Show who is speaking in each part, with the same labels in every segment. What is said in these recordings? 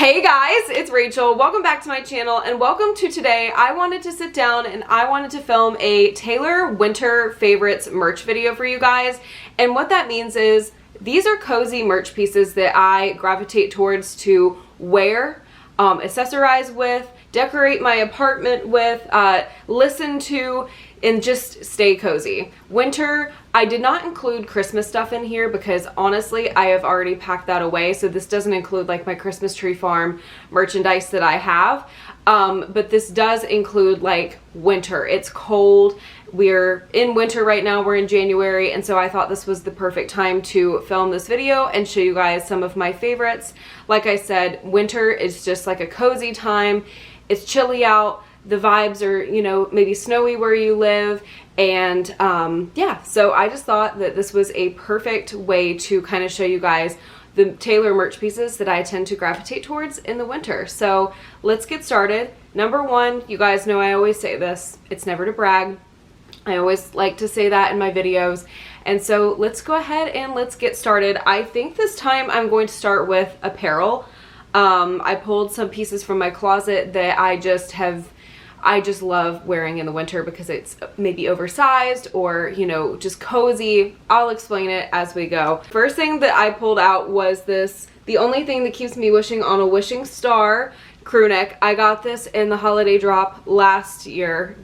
Speaker 1: Hey guys, it's Rachel. Welcome back to my channel and welcome to today. I wanted to sit down and I wanted to film a Taylor winter favorites merch video for you guys. And what that means is these are cozy merch pieces that I gravitate towards to wear, accessorize with, decorate my apartment with, listen to, and just stay cozy. Winter, I did not include Christmas stuff in here because honestly, I have already packed that away. So this doesn't include like my Christmas tree farm merchandise that I have. But this does include like winter. It's cold. We're in winter right now. We're in January. And so I thought this was the perfect time to film this video and show you guys some of my favorites. Like I said, winter is just like a cozy time. It's chilly out. The vibes are, you know, maybe snowy where you live. And yeah, so I just thought that this was a perfect way to kind of show you guys the Taylor merch pieces that I tend to gravitate towards in the winter. So let's get started. Number one, you guys know I always say this, it's never to brag. I always like to say that in my videos. And so let's go ahead and let's get started. I think this time I'm going to start with apparel. I pulled some pieces from my closet that I just love wearing in the winter because it's maybe oversized or, you know, just cozy. I'll explain it as we go. First thing that I pulled out was this, the only thing that keeps me wishing on a wishing star crew neck. I got this in the holiday drop last year,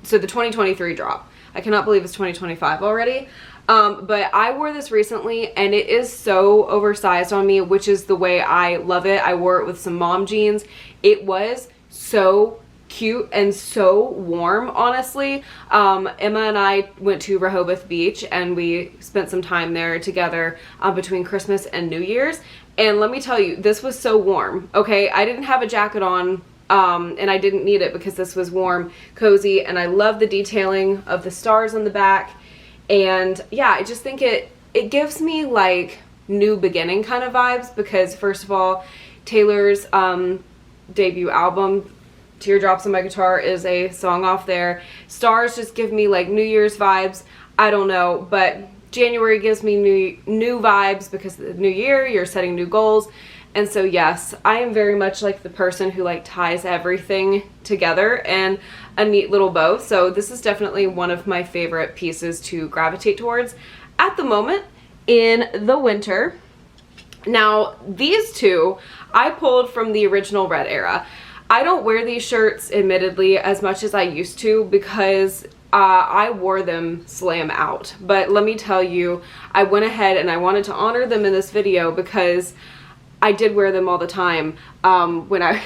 Speaker 1: so the 2023 drop. I cannot believe it's 2025 already. But I wore this recently and it is so oversized on me, which is the way I love it. I wore it with some mom jeans. It was so cute and so warm, honestly. Emma and I went to Rehoboth Beach and we spent some time there together between Christmas and New Year's. And let me tell you, this was so warm, okay? I didn't have a jacket on and I didn't need it because this was warm, cozy, and I love the detailing of the stars on the back. And yeah, I just think it gives me like new beginning kind of vibes because first of all, Taylor's debut album, Teardrops on My Guitar, is a song off there. Stars just give me like New Year's vibes. I don't know, but January gives me new vibes because the new year, you're setting new goals. And so yes, I am very much like the person who like ties everything together in a neat little bow. So this is definitely one of my favorite pieces to gravitate towards at the moment in the winter. Now, these two I pulled from the original red era. I don't wear these shirts, admittedly, as much as I used to because I wore them slam out. But let me tell you, I went ahead and I wanted to honor them in this video because I did wear them all the time when I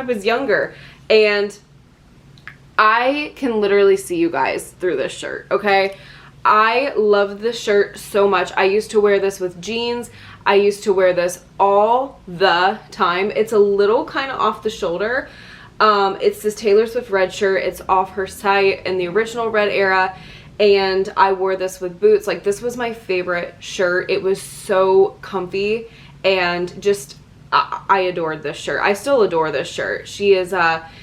Speaker 1: was younger. And I can literally see you guys through this shirt, okay? I love this shirt so much. I used to wear this with jeans. I used to wear this all the time. It's a little kind of off the shoulder. It's this Taylor Swift red shirt. It's off her site in the original red era. And I wore this with boots. Like, this was my favorite shirt. It was so comfy and just, I adored this shirt. I still adore this shirt. She is,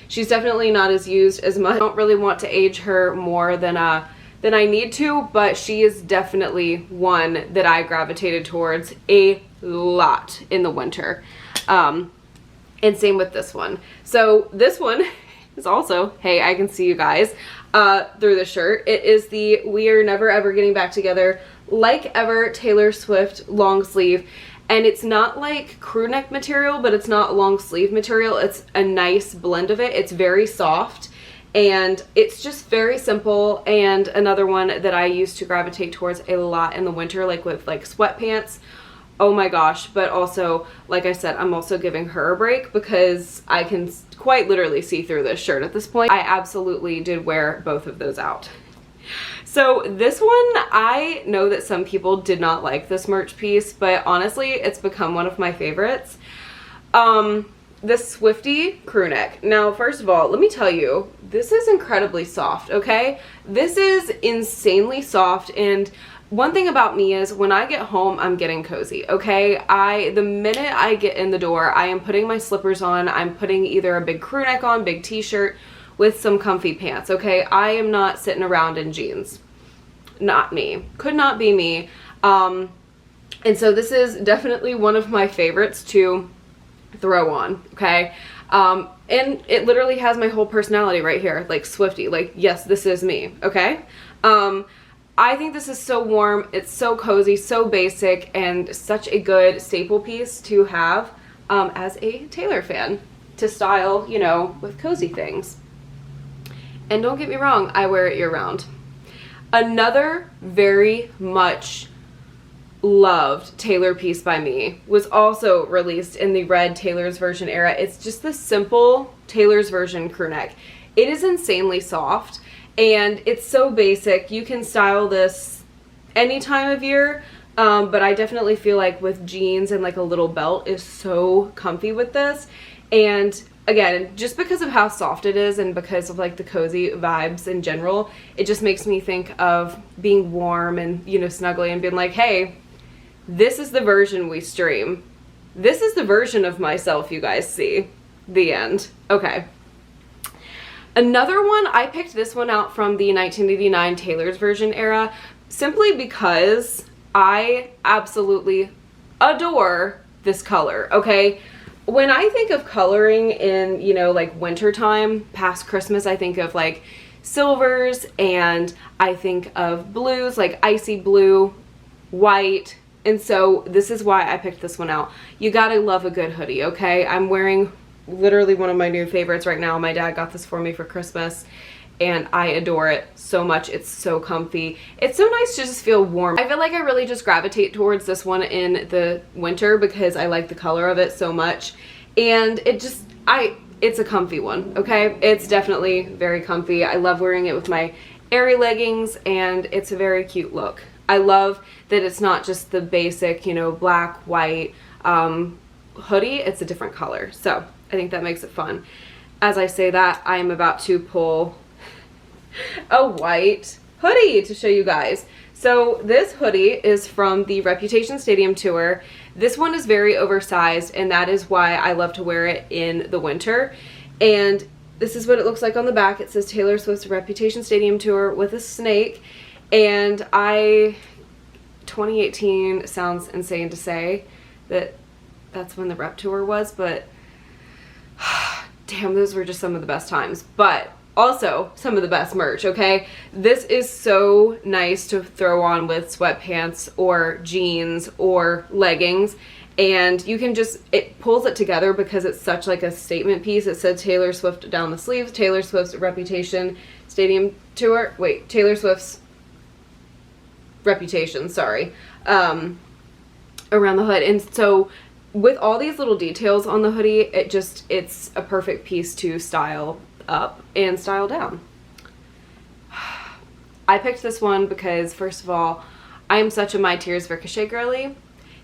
Speaker 1: she's definitely not as used as much. I don't really want to age her more than I need to, but she is definitely one that I gravitated towards a lot in the winter. And same with this one. So this one is also, hey, I can see you guys through the shirt. It is the We Are Never Ever Getting Back Together Like Ever Taylor Swift long sleeve. And it's not like crew neck material, but it's not long sleeve material. It's a nice blend of it. It's very soft. And it's just very simple, and another one that I used to gravitate towards a lot in the winter, like with like sweatpants. Oh my gosh. But also, like I said, I'm also giving her a break because I can quite literally see through this shirt at this point. I absolutely did wear both of those out. So this one, I know that some people did not like this merch piece, but honestly, it's become one of my favorites. This Swiftie crew neck. Now, first of all, let me tell you, this is incredibly soft, okay? This is insanely soft, and one thing about me is when I get home, I'm getting cozy, okay? The minute I get in the door, I am putting my slippers on, I'm putting either a big crew neck on, big t-shirt with some comfy pants, okay? I am not sitting around in jeans. Not me. Could not be me. And so this is definitely one of my favorites to throw on, okay? And it literally has my whole personality right here, like Swiftie, like, yes, this is me, okay? I think this is so warm, it's so cozy, so basic, and such a good staple piece to have as a Taylor fan to style, you know, with cozy things. And don't get me wrong, I wear it year round. Another very much loved Taylor piece by me was also released in the red Taylor's version era. It's just the simple Taylor's version crew neck. It is insanely soft and it's so basic. You can style this any time of year, but I definitely feel like with jeans and like a little belt is so comfy with this. And again, just because of how soft it is and because of like the cozy vibes in general, it just makes me think of being warm and, you know, snuggly and being like, hey, this is the version we stream. This is the version of myself you guys see. The end. Okay. Another one, I picked this one out from the 1989 Taylor's version era simply because I absolutely adore this color, okay? When I think of coloring in, you know, like wintertime, past Christmas, I think of like silvers and I think of blues, like icy blue, white. And so this is why I picked this one out. You gotta love a good hoodie, okay? I'm wearing literally one of my new favorites right now. My dad got this for me for Christmas and I adore it so much. It's so comfy. It's so nice to just feel warm. I feel like I really just gravitate towards this one in the winter because I like the color of it so much. And it just, it's a comfy one, okay? It's definitely very comfy. I love wearing it with my airy leggings and it's a very cute look. I love that it's not just the basic, you know, black, white hoodie. It's a different color. So I think that makes it fun. As I say that, I am about to pull a white hoodie to show you guys. So this hoodie is from the Reputation Stadium Tour. This one is very oversized and that is why I love to wear it in the winter. And this is what it looks like on the back. It says Taylor Swift's Reputation Stadium Tour with a snake. And 2018 sounds insane to say that that's when the rep tour was, but damn, those were just some of the best times. But also some of the best merch, okay? This is so nice to throw on with sweatpants or jeans or leggings. And you can just, it pulls it together because it's such like a statement piece. It said Taylor Swift down the sleeves, Taylor Swift's Reputation Stadium Tour, wait, Taylor Swift's Reputation, sorry, around the hood. And so with all these little details on the hoodie, it's a perfect piece to style up and style down. I picked this one because, first of all, I am such a My Tears Ricochet girly.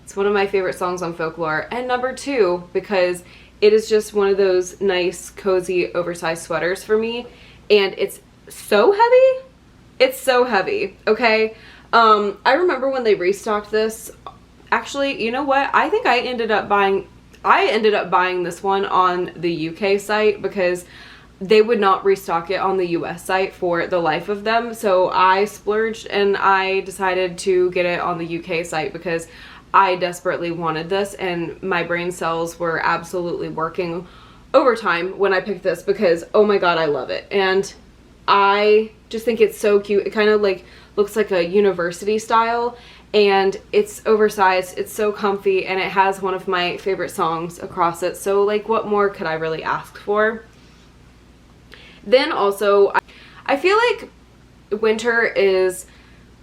Speaker 1: It's one of my favorite songs on Folklore. And number two, because it is just one of those nice, cozy, oversized sweaters for me. And it's so heavy. It's so heavy, okay? I remember when they restocked this. Actually, you know what? I think I ended up buying this one on the UK site because they would not restock it on the US site for the life of them. So I splurged and I decided to get it on the UK site because I desperately wanted this and my brain cells were absolutely working overtime when I picked this because, oh my god, I love it. And I just think it's so cute. It kind of like looks like a university style and it's oversized, it's so comfy, and it has one of my favorite songs across it. So like, what more could I really ask for? Then also, I feel like winter is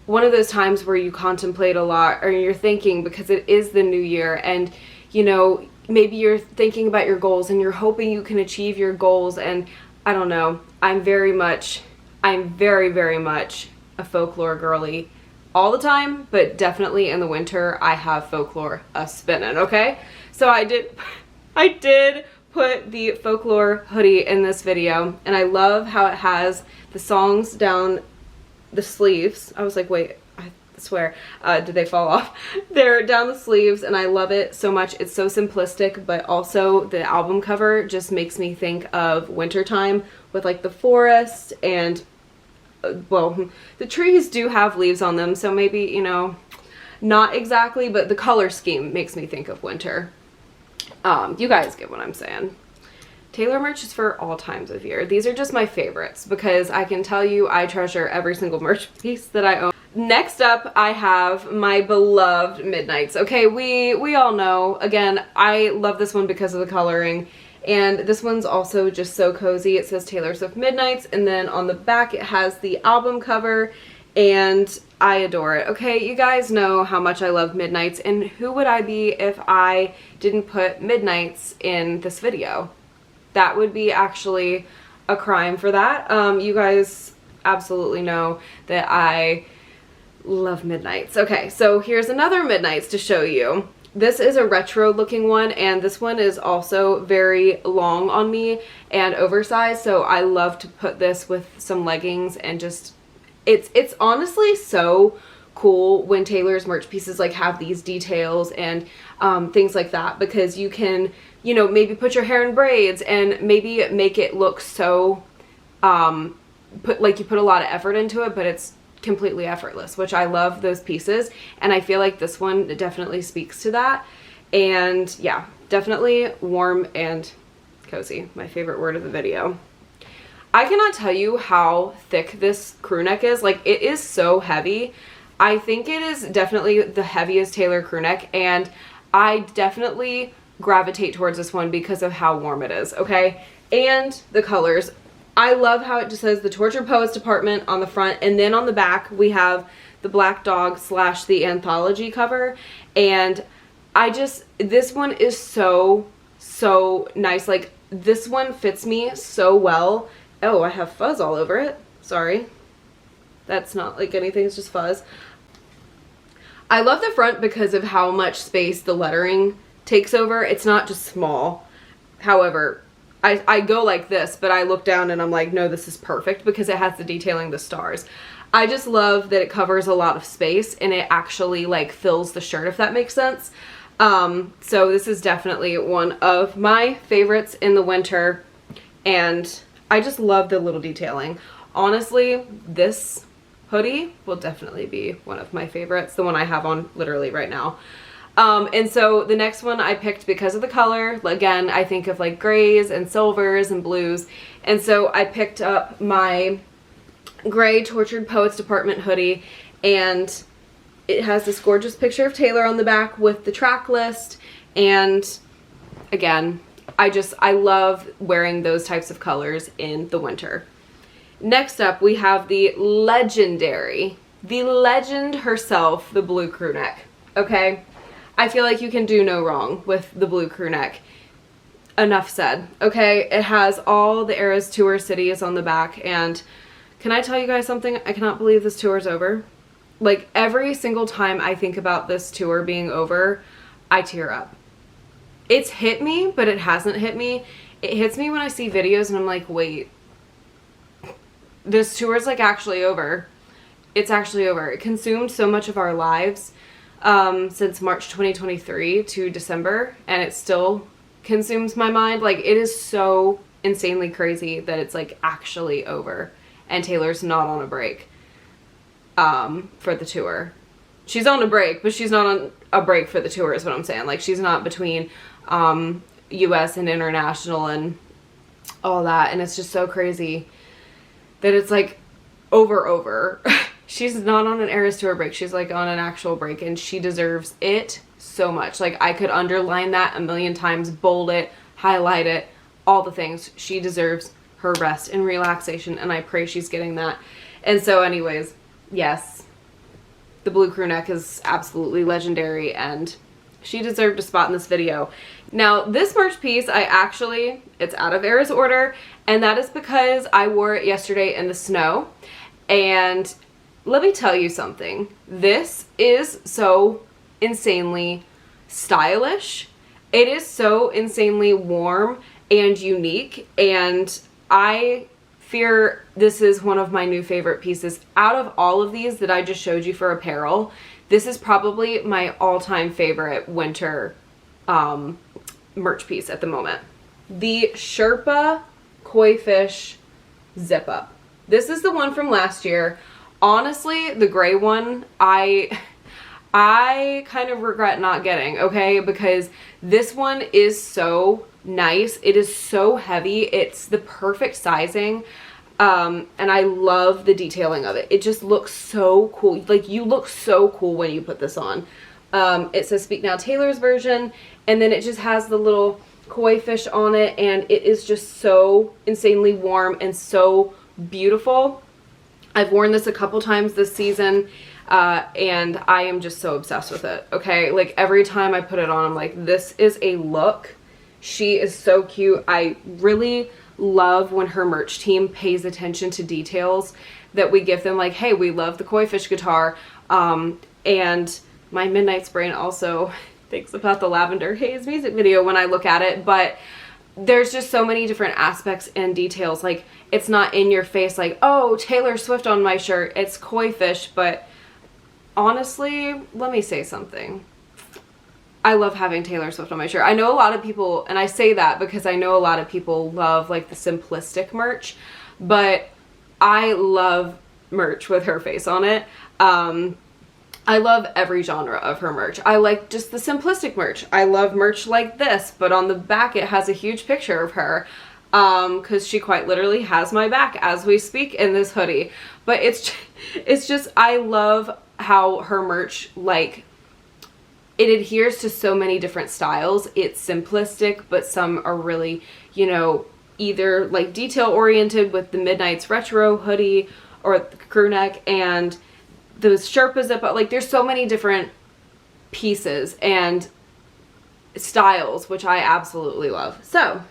Speaker 1: one of those times where you contemplate a lot, or you're thinking, because it is the new year, and you know, maybe you're thinking about your goals and you're hoping you can achieve your goals. And I don't know, I'm very, very much a Folklore girly all the time, but definitely in the winter I have Folklore spinning, okay? So I did put the Folklore hoodie in this video, and I love how it has the songs down the sleeves. I was like, wait, I swear, did they fall off? They're down the sleeves, and I love it so much. It's so simplistic, but also the album cover just makes me think of wintertime with like the forest and well, the trees do have leaves on them, so maybe, you know, not exactly, but the color scheme makes me think of winter. You guys get what I'm saying. Tailor merch is for all times of year. These are just my favorites because I can tell you I treasure every single merch piece that I own. Next up, I have my beloved Midnights. Okay, we all know, again, I love this one because of the coloring. And this one's also just so cozy. It says Taylor Swift Midnights, and then on the back it has the album cover, and I adore it. Okay, you guys know how much I love Midnights, and who would I be if I didn't put Midnights in this video? That would be actually a crime for that. You guys absolutely know that I love Midnights. Okay, so here's another Midnights to show you. This is a retro looking one, and this one is also very long on me and oversized, so I love to put this with some leggings and just, it's honestly so cool when Taylor's merch pieces like have these details and things like that, because you can, you know, maybe put your hair in braids and maybe make it look so, you put a lot of effort into it, but it's completely effortless, which I love those pieces, and I feel like this one definitely speaks to that. And yeah, definitely warm and cozy, my favorite word of the video. I cannot tell you how thick this crew neck is. Like, it is so heavy. I think it is definitely the heaviest Taylor crew neck, and I definitely gravitate towards this one because of how warm it is, okay? And the colors. I love how it just says the Tortured Poets Department on the front, and then on the back we have the Black Dog / the anthology cover, and this one is so nice. Like, this one fits me so well. Oh, I have fuzz all over it. Sorry. That's not like anything, it's just fuzz. I love the front because of how much space the lettering takes over. It's not just small. However, I go like this, but I look down and I'm like, no, this is perfect because it has the detailing, the stars. I just love that it covers a lot of space and it actually like fills the shirt, if that makes sense. So this is definitely one of my favorites in the winter, and I just love the little detailing. Honestly, this hoodie will definitely be one of my favorites, the one I have on literally right now. And so the next one I picked because of the color. Again, I think of like grays and silvers and blues. And so I picked up my gray Tortured Poets Department hoodie, and it has this gorgeous picture of Taylor on the back with the track list. And again, I love wearing those types of colors in the winter. Next up, we have the legend herself, the blue crew neck. Okay? I feel like you can do no wrong with the blue crew neck. Enough said. Okay, it has all the Eras Tour cities on the back, and can I tell you guys something? I cannot believe this tour is over. Like, every single time I think about this tour being over, I tear up. It's hit me, but it hasn't hit me. It hits me when I see videos and I'm like, wait, this tour is like actually over. It's actually over. It consumed so much of our lives since March 2023 to December, and it still consumes my mind. Like, it is so insanely crazy that it's like actually over and Taylor's not on a break for the tour. She's on a break, but she's not on a break for the tour is what I'm saying. Like, she's not between US and international and all that, and it's just so crazy that it's like over. She's not on an Eras Tour break. She's like on an actual break, and she deserves it so much. Like, I could underline that a million times, bold it, highlight it, all the things. She deserves her rest and relaxation, and I pray she's getting that. And so anyways, yes, the blue crew neck is absolutely legendary, and she deserved a spot in this video. Now, this merch piece, it's out of Eras order, and that is because I wore it yesterday in the snow. And let me tell you something. This is so insanely stylish. It is so insanely warm and unique, and I fear this is one of my new favorite pieces. Out of all of these that I just showed you for apparel, this is probably my all-time favorite winter merch piece at the moment. The Sherpa Koi Fish Zip Up. This is the one from last year. Honestly, the gray one, I I kind of regret not getting, okay, because this one is so nice. It is so heavy. It's the perfect sizing. And I love the detailing of it. It just looks so cool. Like, you look so cool when you put this on. It says Speak Now Taylor's version, and then it just has the little koi fish on it, and it is just so insanely warm and so beautiful. I've worn this a couple times this season, and I am just so obsessed with it, okay? Like, every time I put it on, I'm like, this is a look. She is so cute. I really love when her merch team pays attention to details that we give them, like, hey, we love the koi fish guitar, and my Midnight's brain also thinks about the Lavender Haze music video when I look at it, but there's just so many different aspects and details. Like, it's not in your face like, oh, Taylor Swift on my shirt, it's koi fish. But honestly, let me say something. I love having Taylor Swift on my shirt. I know a lot of people, and I say that because I know a lot of people love like the simplistic merch, but I love merch with her face on it. I love every genre of her merch. I like just the simplistic merch. I love merch like this, but on the back it has a huge picture of her, because she quite literally has my back as we speak in this hoodie. But it's just, I love how her merch, like, it adheres to so many different styles. It's simplistic, but some are really, you know, either like detail oriented with the Midnight's retro hoodie or the crew neck and those Sherpa zip up. Like, there's so many different pieces and styles, which I absolutely love. So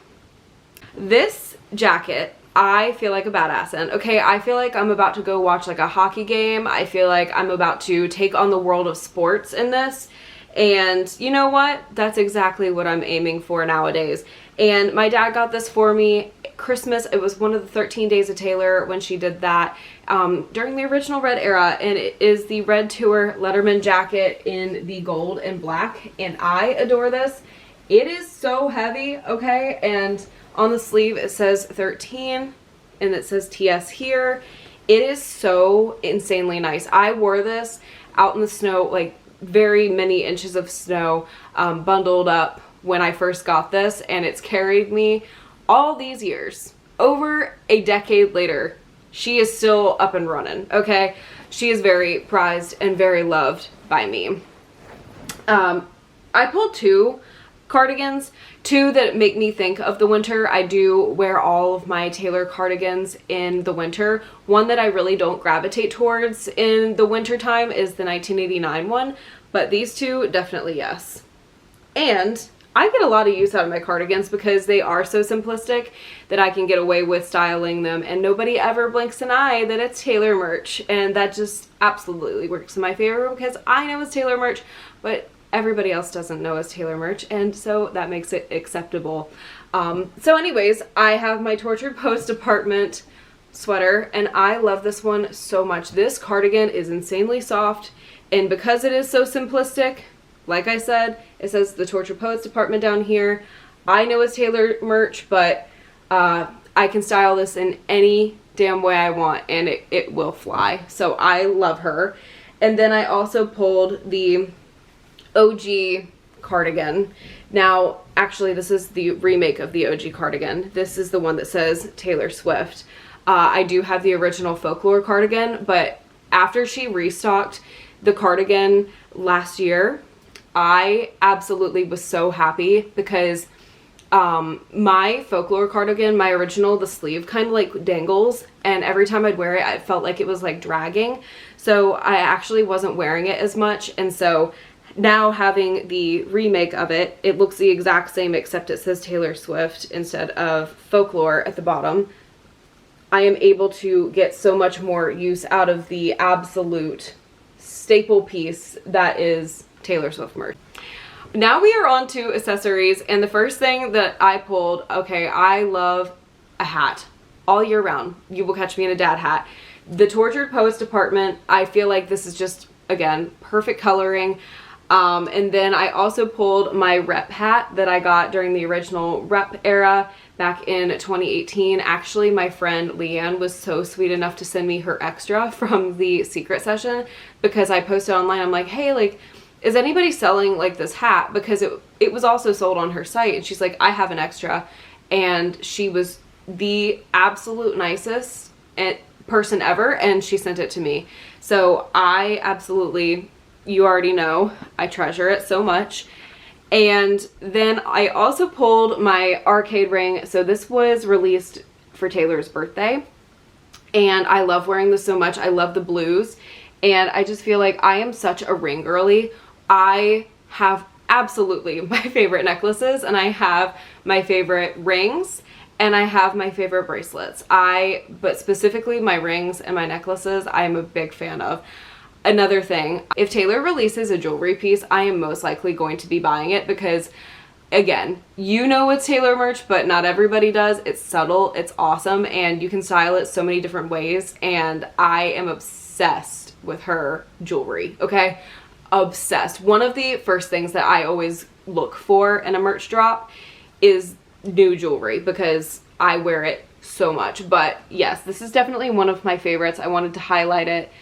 Speaker 1: this jacket, I feel like a badass in. Okay, I feel like I'm about to go watch like a hockey game. I feel like I'm about to take on the world of sports in this. And you know what? That's exactly what I'm aiming for nowadays. And my dad got this for me Christmas. It was one of the 13 Days of Taylor when she did that during the original Red era. And it is the Red Tour Letterman jacket in the gold and black. And I adore this. It is so heavy, okay? And on the sleeve it says 13 and it says TS here. It is so insanely nice. I wore this out in the snow, like very many inches of snow, bundled up when I first got this, and it's carried me all these years. Over a decade later, she is still up and running, okay? She is very prized and very loved by me. I pulled two cardigans, two that make me think of the winter. I do wear all of my Taylor cardigans in the winter. One that I really don't gravitate towards in the winter time is the 1989 one, but these two definitely yes. And I get a lot of use out of my cardigans because they are so simplistic that I can get away with styling them and nobody ever blinks an eye that it's Taylor merch, and that just absolutely works in my favor because I know it's Taylor merch, but everybody else doesn't know it's Taylor merch, and so that makes it acceptable. So anyways, I have my Tortured Post apartment sweater, and I love this one so much. This cardigan is insanely soft, and because it is so simplistic, like I said, it says the Tortured Post apartment down here. I know it's Taylor merch, but I can style this in any damn way I want, and it will fly. So I love her. And then I also pulled the OG cardigan. Now, actually, this is the remake of the OG cardigan. This is the one that says Taylor Swift. I do have the original Folklore cardigan, but after she restocked the cardigan last year, I absolutely was so happy because my Folklore cardigan, my original, the sleeve kind of like dangles, and every time I'd wear it, I felt like it was like dragging. So I actually wasn't wearing it as much, and so now having the remake of it, it looks the exact same except it says Taylor Swift instead of Folklore at the bottom. I am able to get so much more use out of the absolute staple piece that is Taylor Swift merch. Now we are on to accessories, and the first thing that I pulled, okay, I love a hat all year round. You will catch me in a dad hat. The Tortured Post apartment, I feel like this is just, again, perfect coloring. And then I also pulled my rep hat that I got during the original rep era back in 2018. Actually, my friend Leanne was so sweet enough to send me her extra from the secret session because I posted online. I'm like, hey, like, is anybody selling like this hat? Because it was also sold on her site, and she's like, I have an extra. And she was the absolute nicest person ever, and she sent it to me. So I absolutely, you already know, I treasure it so much. And then I also pulled my arcade ring. So this was released for Taylor's birthday, and I love wearing this so much. I love the blues, and I just feel like I am such a ring girly. I have absolutely my favorite necklaces, and I have my favorite rings, and I have my favorite bracelets. But specifically my rings and my necklaces, I am a big fan of. Another thing, if Taylor releases a jewelry piece, I am most likely going to be buying it because, again, you know it's Taylor merch, but not everybody does. It's subtle, it's awesome, and you can style it so many different ways, and I am obsessed with her jewelry, okay? Obsessed. One of the first things that I always look for in a merch drop is new jewelry because I wear it so much. But yes, this is definitely one of my favorites. I wanted to highlight it.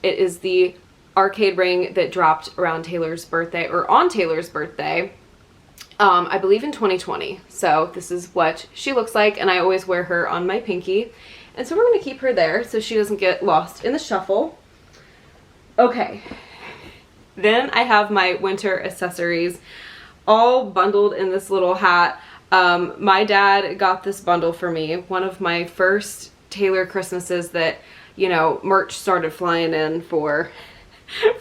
Speaker 1: It is the arcade ring that dropped around Taylor's birthday, or on Taylor's birthday, I believe in 2020. So this is what she looks like, and I always wear her on my pinky. And so we're going to keep her there so she doesn't get lost in the shuffle. Okay. Then I have my winter accessories all bundled in this little hat. My dad got this bundle for me. One of my first Taylor Christmases that, you know, merch started flying in for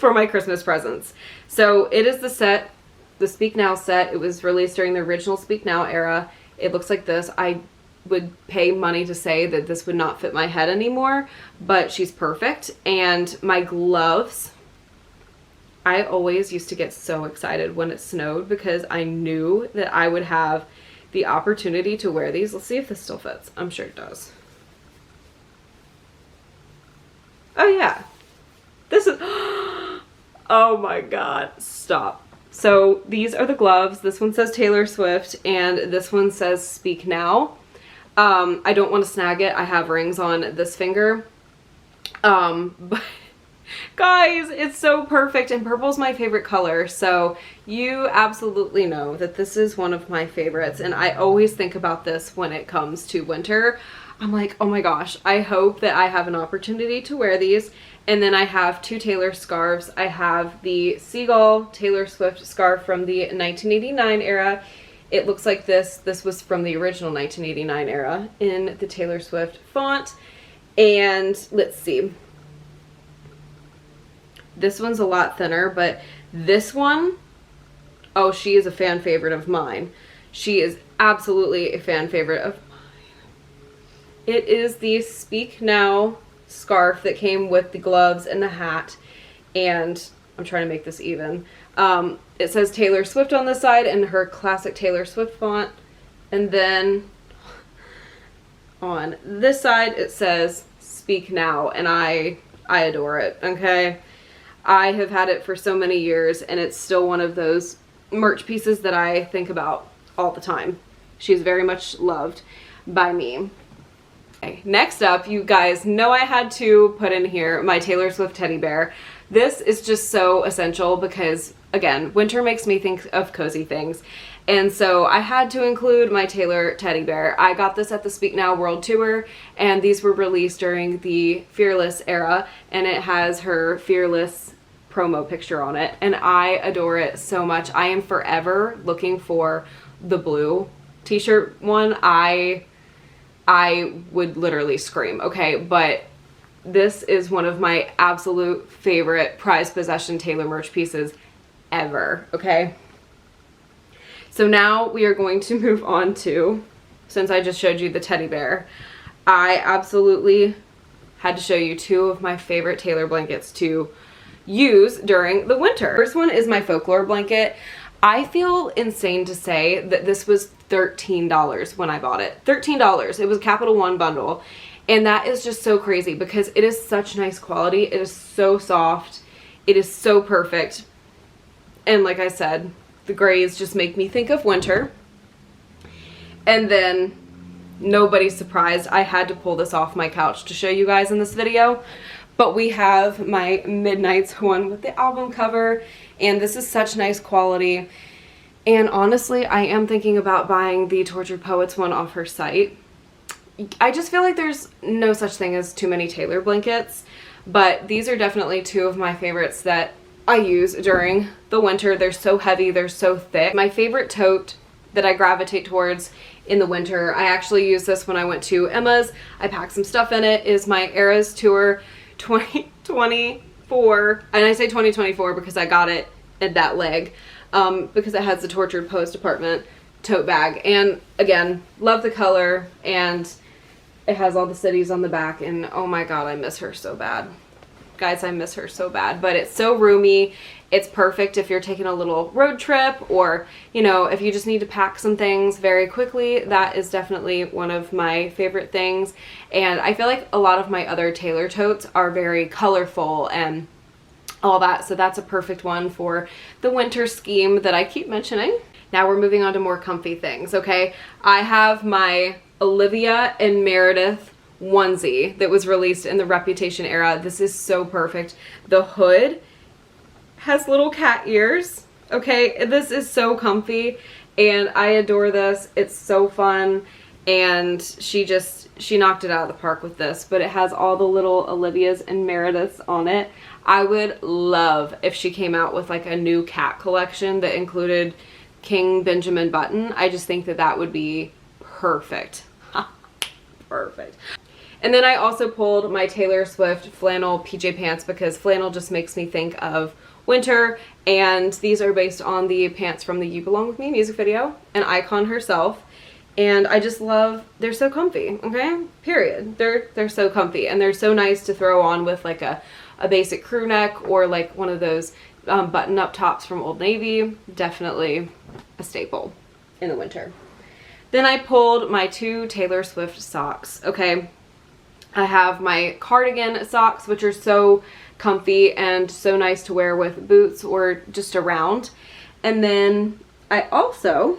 Speaker 1: my Christmas presents. So it is the set, the Speak Now set. It was released during the original Speak Now era. It looks like this. I would pay money to say that this would not fit my head anymore, but she's perfect. And my gloves, I always used to get so excited when it snowed because I knew that I would have the opportunity to wear these. Let's see if this still fits. I'm sure it does. Oh yeah, this is, oh my God, stop. So these are the gloves. This one says Taylor Swift, and this one says Speak Now. I don't want to snag it. I have rings on this finger. But guys, it's so perfect, and purple's my favorite color. So you absolutely know that this is one of my favorites, and I always think about this when it comes to winter. I'm like, oh my gosh, I hope that I have an opportunity to wear these. And then I have two Taylor scarves. I have the Seagull Taylor Swift scarf from the 1989 era. It looks like this. This was from the original 1989 era in the Taylor Swift font. And let's see. This one's a lot thinner, but this one, oh, she is a fan favorite of mine. She is absolutely a fan favorite of mine. It is the Speak Now scarf that came with the gloves and the hat, and I'm trying to make this even. It says Taylor Swift on the side in her classic Taylor Swift font, and then on this side it says Speak Now, and I adore it, okay? I have had it for so many years, and it's still one of those merch pieces that I think about all the time. She's very much loved by me. Okay, next up, you guys know I had to put in here my Taylor Swift teddy bear. This is just so essential because, again, winter makes me think of cozy things. And so I had to include my Taylor teddy bear. I got this at the Speak Now World Tour, and these were released during the Fearless era, and it has her Fearless promo picture on it, and I adore it so much. I am forever looking for the blue t-shirt one. I would literally scream, okay? But this is one of my absolute favorite prized possession Taylor merch pieces ever, okay? So now we are going to move on to, since I just showed you the teddy bear, I absolutely had to show you two of my favorite Taylor blankets to use during the winter. First one is my Folklore blanket. I feel insane to say that this was $13 when I bought it. $13. It was a Capital One bundle. And that is just so crazy because it is such nice quality. It is so soft. It is so perfect. And like I said, the grays just make me think of winter. And then, nobody's surprised, I had to pull this off my couch to show you guys in this video. But we have my Midnights one with the album cover, and this is such nice quality. And honestly, I am thinking about buying the Tortured Poets one off her site. I just feel like there's no such thing as too many Taylor blankets, but these are definitely two of my favorites that I use during the winter. They're so heavy, they're so thick. My favorite tote that I gravitate towards in the winter, I actually used this when I went to Emma's. I packed some stuff in it, is my Eras Tour 2024, and I say 2024 because I got it at that leg, because it has the Tortured Post Apartment tote bag. And again, love the color, and it has all the cities on the back, and oh my god, I miss her so bad. Guys, I miss her so bad. But it's so roomy. It's perfect if you're taking a little road trip, or, you know, if you just need to pack some things very quickly. That is definitely one of my favorite things. And I feel like a lot of my other Taylor totes are very colorful and all that, so that's a perfect one for the winter scheme that I keep mentioning. Now we're moving on to more comfy things, okay? I have my Olivia and Meredith onesie that was released in the Reputation era. This is so perfect. The hood has little cat ears, okay? This is so comfy, and I adore this. It's so fun, and she knocked it out of the park with this, but it has all the little Olivias and Merediths on it. I would love if she came out with like a new cat collection that included King Benjamin Button. I just think that that would be perfect. Perfect. And then I also pulled my Taylor Swift flannel PJ pants because flannel just makes me think of winter, and these are based on the pants from the You Belong With Me music video and Icon herself. And I just love, they're so comfy, okay? Period. They're so comfy, and they're so nice to throw on with like a basic crew neck, or like one of those button-up tops from Old Navy. Definitely a staple in the winter. Then I pulled my two Taylor Swift socks, okay? I have my cardigan socks, which are so comfy and so nice to wear with boots or just around. And then I also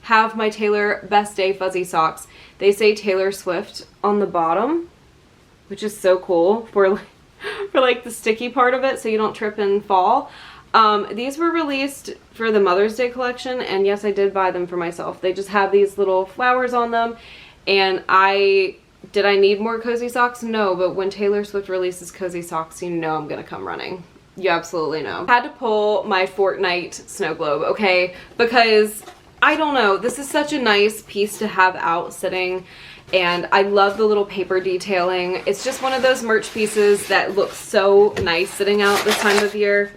Speaker 1: have my Taylor Best Day fuzzy socks. They say Taylor Swift on the bottom, which is so cool for like the sticky part of it so you don't trip and fall. These were released for the Mother's Day collection, and yes, I did buy them for myself. They just have these little flowers on them, and did I need more cozy socks? No, but when Taylor Swift releases cozy socks, you know I'm gonna come running. You absolutely know. I had to pull my Fortnite snow globe, okay? Because, I don't know, this is such a nice piece to have out sitting, and I love the little paper detailing. It's just one of those merch pieces that looks so nice sitting out this time of year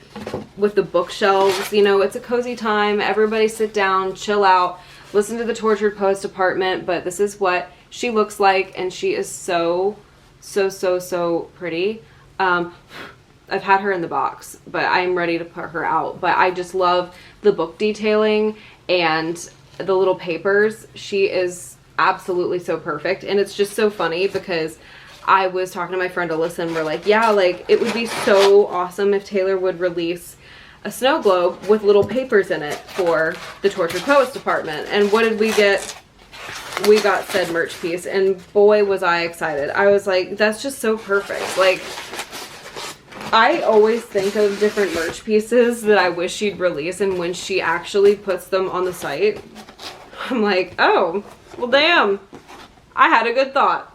Speaker 1: with the bookshelves. You know, it's a cozy time. Everybody sit down, chill out, listen to the Tortured Post Apartment, but this is what she looks like, and she is so pretty. I've had her in the box, but I'm ready to put her out. But I just love the book detailing and the little papers. She is absolutely so perfect, and it's just so funny because I was talking to my friend Alyssa, and we're like, yeah, like it would be so awesome if Taylor would release a snow globe with little papers in it for the Tortured Post Department. And what did we get? We got said merch piece, and boy was I excited. I was like, that's just so perfect. Like, I always think of different merch pieces that I wish she'd release, and when she actually puts them on the site, I'm like, oh, well damn, I had a good thought.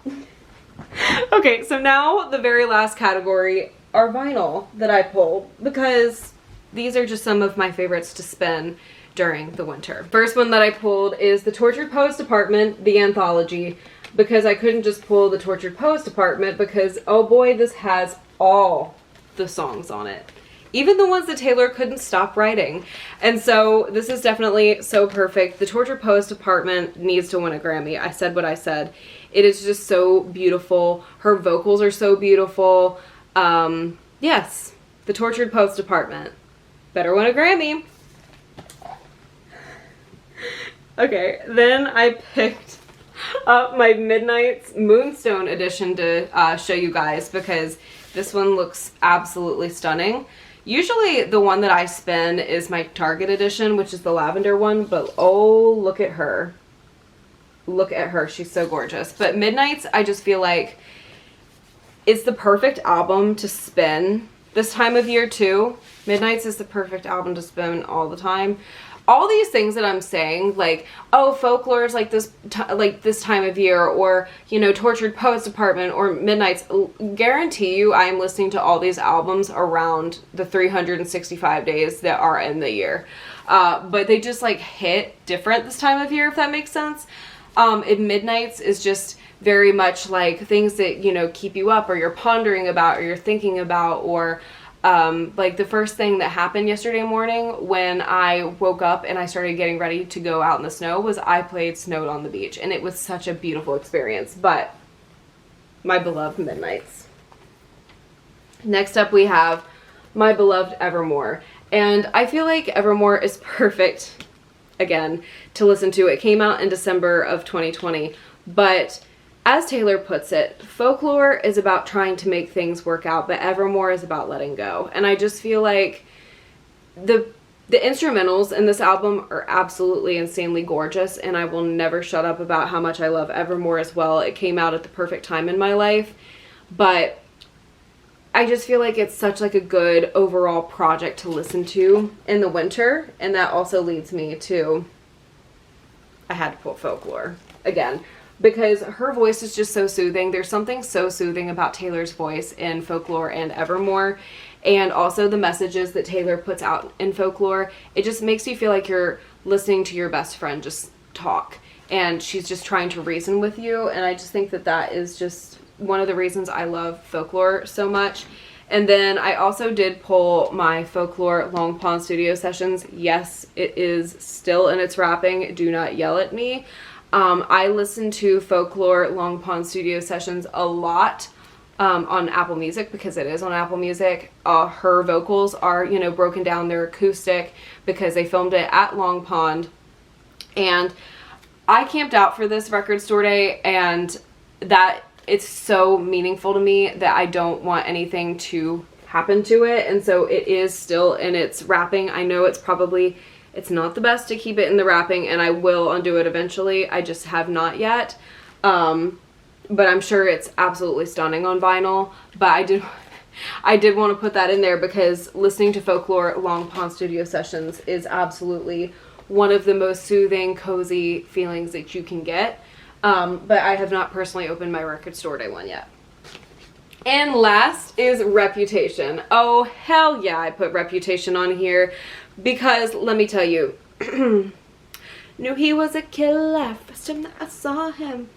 Speaker 1: Okay, so now the very last category are vinyl that I pulled, because these are just some of my favorites to spin during the winter. First one that I pulled is the Tortured Post Apartment, the anthology, because I couldn't just pull the Tortured Post Apartment because, oh boy, this has all the songs on it. Even the ones that Taylor couldn't stop writing. And so this is definitely so perfect. The Tortured Post Apartment needs to win a Grammy. I said what I said. It is just so beautiful. Her vocals are so beautiful. Yes, the Tortured Post Apartment better win a Grammy. Okay, then I picked up my Midnight's Moonstone edition to show you guys, because this one looks absolutely stunning. Usually the one that I spin is my Target edition, which is the lavender one, but oh, look at her. Look at her, she's so gorgeous. But Midnight's, I just feel like It's the perfect album to spin this time of year too. Midnights is the perfect album to spin all the time. All these things that I'm saying, like, oh, Folklore is like this time of year, or, you know, Tortured Poets Department, or Midnights, guarantee you I am listening to all these albums around the 365 days that are in the year. But they just like hit different this time of year, if that makes sense. Midnights is just very much like things that, you know, keep you up, or you're pondering about, or you're thinking about, or like the first thing that happened yesterday morning when I woke up and I started getting ready to go out in the snow was I played Snowed on the Beach, and it was such a beautiful experience. But my beloved Midnights. Next up we have my beloved Evermore, and I feel like Evermore is perfect, again, to listen to. It came out in December of 2020, but as Taylor puts it, Folklore is about trying to make things work out, but Evermore is about letting go. And I just feel like the instrumentals in this album are absolutely insanely gorgeous, and I will never shut up about how much I love Evermore as well. It came out at the perfect time in my life, but I just feel like it's such like a good overall project to listen to in the winter, and that also leads me to, I had to put Folklore again, because her voice is just so soothing. There's something so soothing about Taylor's voice in Folklore and Evermore, and also the messages that Taylor puts out in Folklore. It just makes you feel like you're listening to your best friend just talk, and she's just trying to reason with you, and I just think that that is just one of the reasons I love Folklore so much. And then I also did pull my Folklore Long Pond studio sessions. Yes, it is still in its wrapping. Do not yell at me. I listen to Folklore Long Pond studio sessions a lot on Apple Music, because it is on Apple Music. Her vocals are, you know, broken down. They're acoustic because they filmed it at Long Pond. And I camped out for this record store day, and that it's so meaningful to me that I don't want anything to happen to it. And so it is still in its wrapping. I know it's not the best to keep it in the wrapping, and I will undo it eventually. I just have not yet. But I'm sure it's absolutely stunning on vinyl. But I did want to put that in there because listening to Folklore Long Pond studio sessions is absolutely one of the most soothing, cozy feelings that you can get. But I have not personally opened my record store day one yet. And last is Reputation. Oh, hell yeah, I put Reputation on here because, let me tell you, knew he was a killer first time that I saw him.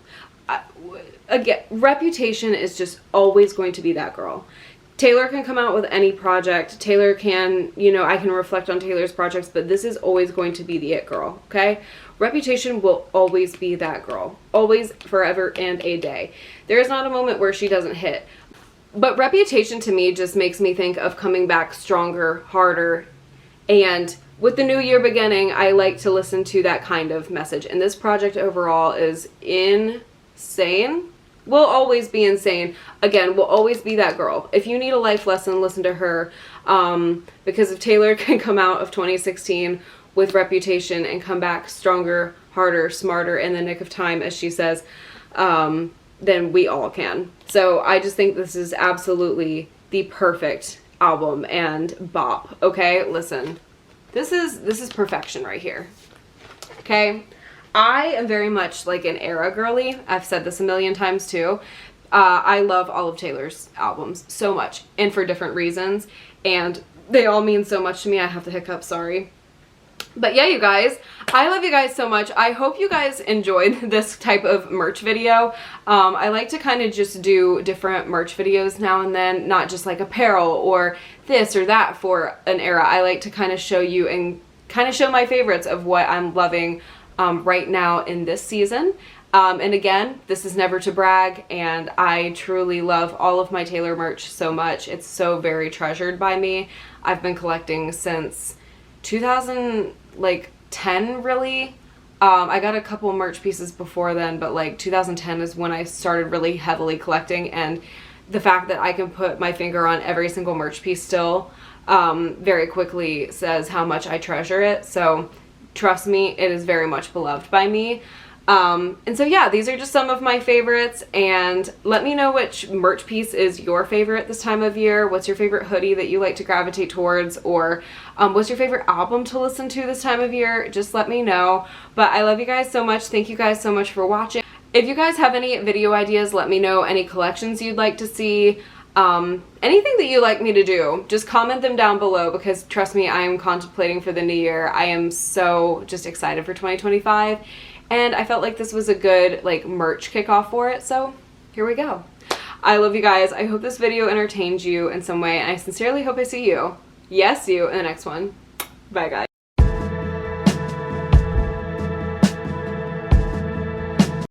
Speaker 1: Again, Reputation is just always going to be that girl. Taylor can come out with any project. Taylor can, you know, I can reflect on Taylor's projects, but this is always going to be the it girl, okay? Reputation will always be that girl. Always, forever, and a day. There is not a moment where she doesn't hit. But Reputation to me just makes me think of coming back stronger, harder, and with the new year beginning, I like to listen to that kind of message. And this project overall is insane. Will always be insane. Again, will always be that girl. If you need a life lesson, listen to her. Because if Taylor can come out of 2016 with Reputation and come back stronger, harder, smarter, in the nick of time, as she says, then we all can. So I just think this is absolutely the perfect album and bop. Okay, listen. This is perfection right here. Okay? I am very much like an era girly. I've said this a million times too. I love all of Taylor's albums so much, and for different reasons, and they all mean so much to me. I have to hiccup, sorry. But yeah, you guys, I love you guys so much. I hope you guys enjoyed this type of merch video. I like to kind of just do different merch videos now and then, not just like apparel or this or that for an era. I like to kind of show you and kind of show my favorites of what I'm loving right now in this season. And again, this is never to brag, and I truly love all of my Taylor merch so much. It's so very treasured by me. I've been collecting since 2010, really. I got a couple merch pieces before then, but like 2010 is when I started really heavily collecting, and the fact that I can put my finger on every single merch piece still very quickly says how much I treasure it. So trust me, it is very much beloved by me. And so yeah, these are just some of my favorites, and let me know which merch piece is your favorite this time of year. What's your favorite hoodie that you like to gravitate towards, or what's your favorite album to listen to this time of year? Just let me know. But I love you guys so much. Thank you guys so much for watching. If you guys have any video ideas, let me know. Any collections you'd like to see, anything that you like me to do, just comment them down below, because trust me, I am contemplating for the new year. I am so just excited for 2025. And I felt like this was a good like merch kickoff for it, so here we go. I love you guys. I hope this video entertained you in some way, and I sincerely hope I see you, yes, you, in the next one. Bye, guys.